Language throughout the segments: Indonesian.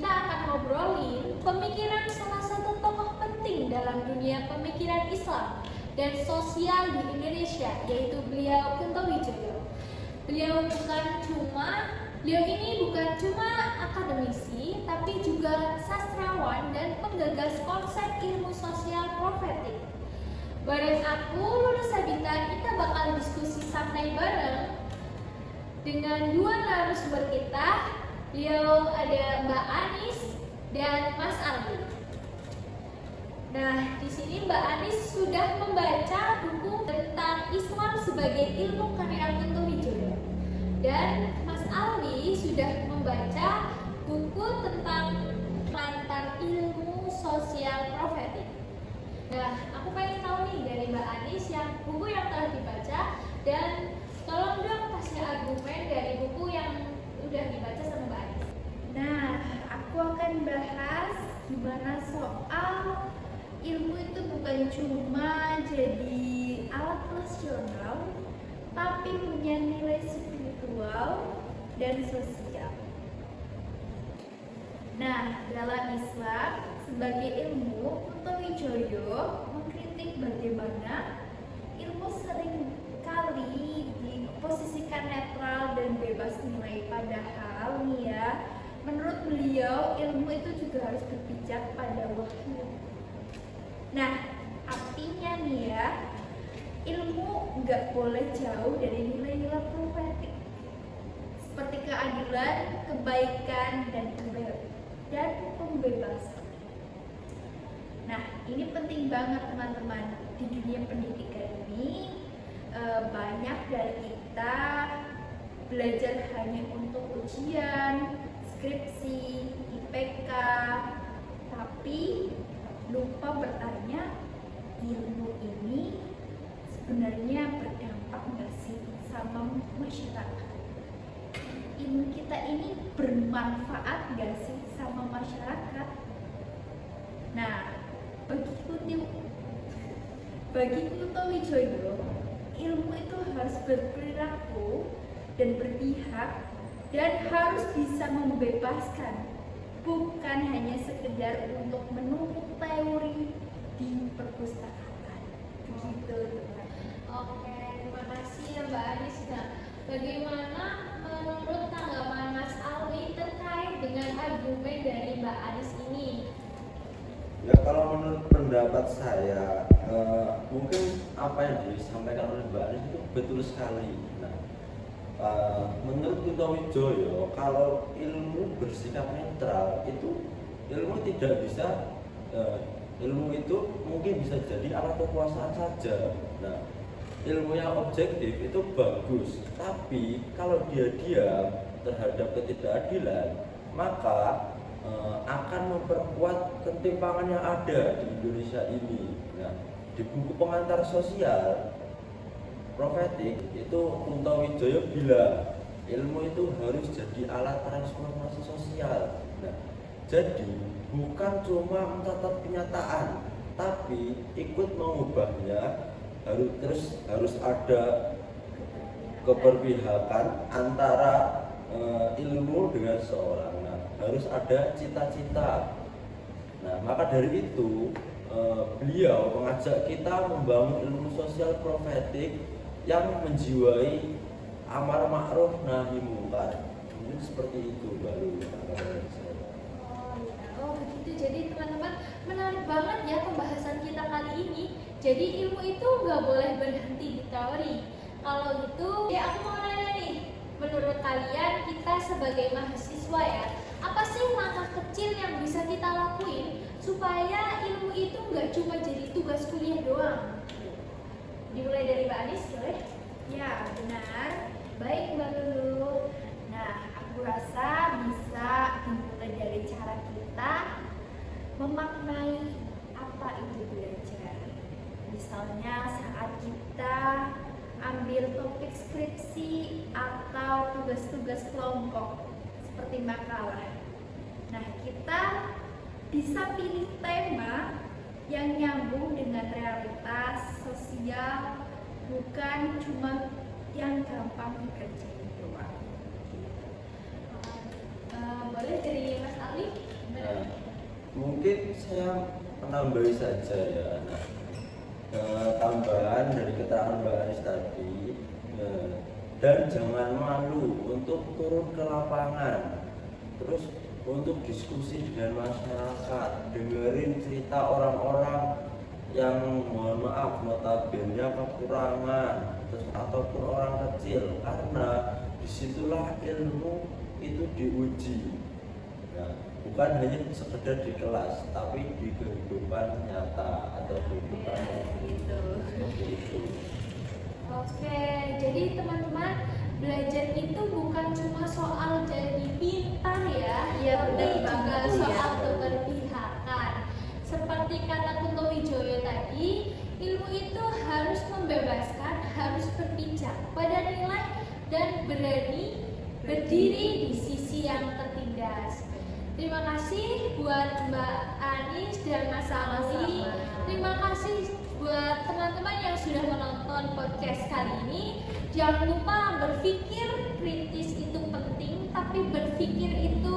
kita akan ngobrolin pemikiran salah satu tokoh penting dalam dunia pemikiran Islam dan sosial di Indonesia, yaitu beliau Kunto Wijoyo. Beliau ini bukan cuma akademisi, tapi juga sastrawan dan penggagas konsep ilmu sosial profetik. Bareng aku, Lulu Sabita, kita bakal diskusi santai bareng dengan dua narasumber kita. Beliau ada Mbak Anis dan Mas Alwi. Nah, di sini Mbak Anis sudah membaca buku tentang Islam sebagai ilmu karya Kunto Wijoyo, dan Mas Alwi sudah membaca buku tentang mantan ilmu sosial profetik. Nah, aku pengen tahu nih dari Mbak Anis buku yang telah dibaca, dan tolong dong kasih argumen dari buku yang udah dibaca sama Mbak Anis. Nah, aku akan bahas gimana soal ilmu itu bukan cuma jadi alat rasional, tapi punya nilai spiritual dan sosial. Nah, dalam Islam, sebagai ilmu, Kunto Wijoyo mengkritik bagaimana ilmu sering kali diposisikan netral dan bebas nilai. Padahal nih ya, menurut beliau ilmu itu juga harus berpijak pada wahyu. Nah, artinya nih ya, ilmu nggak boleh jauh dari nilai-nilai profetik seperti keadilan, kebaikan, dan pembebasan. Nah, ini penting banget teman-teman. Di dunia pendidikan ini banyak dari kita belajar hanya untuk ujian, skripsi, IPK, tapi lupa bertanya, ilmu ini sebenarnya berdampak nggak sih sama masyarakat? Ilmu kita ini bermanfaat nggak sih sama masyarakat? Nah, bagi Kunto Wijoyo, ilmu itu harus berperilaku dan berpihak dan harus bisa membebaskan, bukan hanya sekedar untuk menumpuk teori di perpustakaan. Begitu, teman. Oke, terima kasih ya Mbak Anis. Nah, bagaimana menurut tanggapan Mas Alwi terkait dengan argumen dari Mbak Anis ini? Ya, kalau menurut pendapat saya, mungkin apa yang disampaikan oleh Mbak Anis itu betul sekali. Nah, menurut Kunto Wijoyo, kalau ilmu bersikap netral itu ilmu tidak bisa, ilmu itu mungkin bisa jadi alat kekuasaan saja. Nah, ilmu yang objektif itu bagus, tapi kalau dia diam terhadap ketidakadilan, maka akan memperkuat ketimpangan yang ada di Indonesia ini. Nah, di buku pengantar sosial profetik itu Kunto Wijoyo bilang ilmu itu harus jadi alat transformasi sosial. Nah, jadi bukan cuma mencatat kenyataan, tapi ikut mengubahnya. Harus ada keberpihakan antara ilmu dengan seorang. Nah, harus ada cita-cita. Nah, maka dari itu beliau mengajak kita membangun ilmu sosial profetik yang menjiwai amar ma'ruf nahi munkar. Mungkin seperti itu baru. Oh begitu. Jadi teman-teman, menarik banget ya pembahasan kita kali ini. Jadi ilmu itu nggak boleh berhenti di teori. Kalau gitu, ya aku mau nanya nih, menurut kalian kita sebagai mahasiswa ya, apa sih langkah kecil yang bisa kita lakuin supaya ilmu itu nggak cuma jadi tugas kuliah doang? Dimulai dari Mbak Anis, boleh? Ya, benar. Baik, Mbak Lulu. Nah, aku rasa bisa dimulai dari cara kita memaknai apa itu belajar. Misalnya saat kita ambil topik skripsi atau tugas-tugas kelompok seperti makalah. Nah, kita bisa pilih tema yang nyambung dengan realitas sosial, bukan cuma yang gampang dikerjain doang. boleh dari Mas Ali? Nah, mungkin saya menambahi saja ya. Nah, tambahan dari keterangan Mbak Anis tadi, dan jangan malu untuk turun ke lapangan, terus untuk diskusi dengan masyarakat, dengerin cerita orang-orang yang mohon maaf notabene kekurangan terus ataupun orang kecil, karena disitulah ilmu itu diuji. Nah, bukan hanya sekedar di kelas, tapi di kehidupan nyata atau kehidupan Gitu. seperti itu. Oke, jadi teman-teman, belajar itu bukan cuma soal jadi pintar ya, Iya, tapi benar juga banget, soal ya. keberpihakan. Seperti kata Kunto Wijoyo tadi, ilmu itu harus membebaskan, harus berpijak pada nilai dan berani berdiri di sisi yang tertindas. Terima kasih buat Mbak Anis dan Mas Ali. Sama-sama. Terima kasih buat teman-teman yang sudah menonton podcast kali ini. Jangan lupa berpikir kritis itu penting, tapi berpikir itu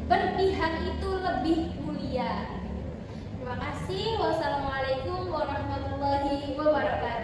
berpihak itu lebih mulia. Terima kasih. Wassalamualaikum warahmatullahi wabarakatuh.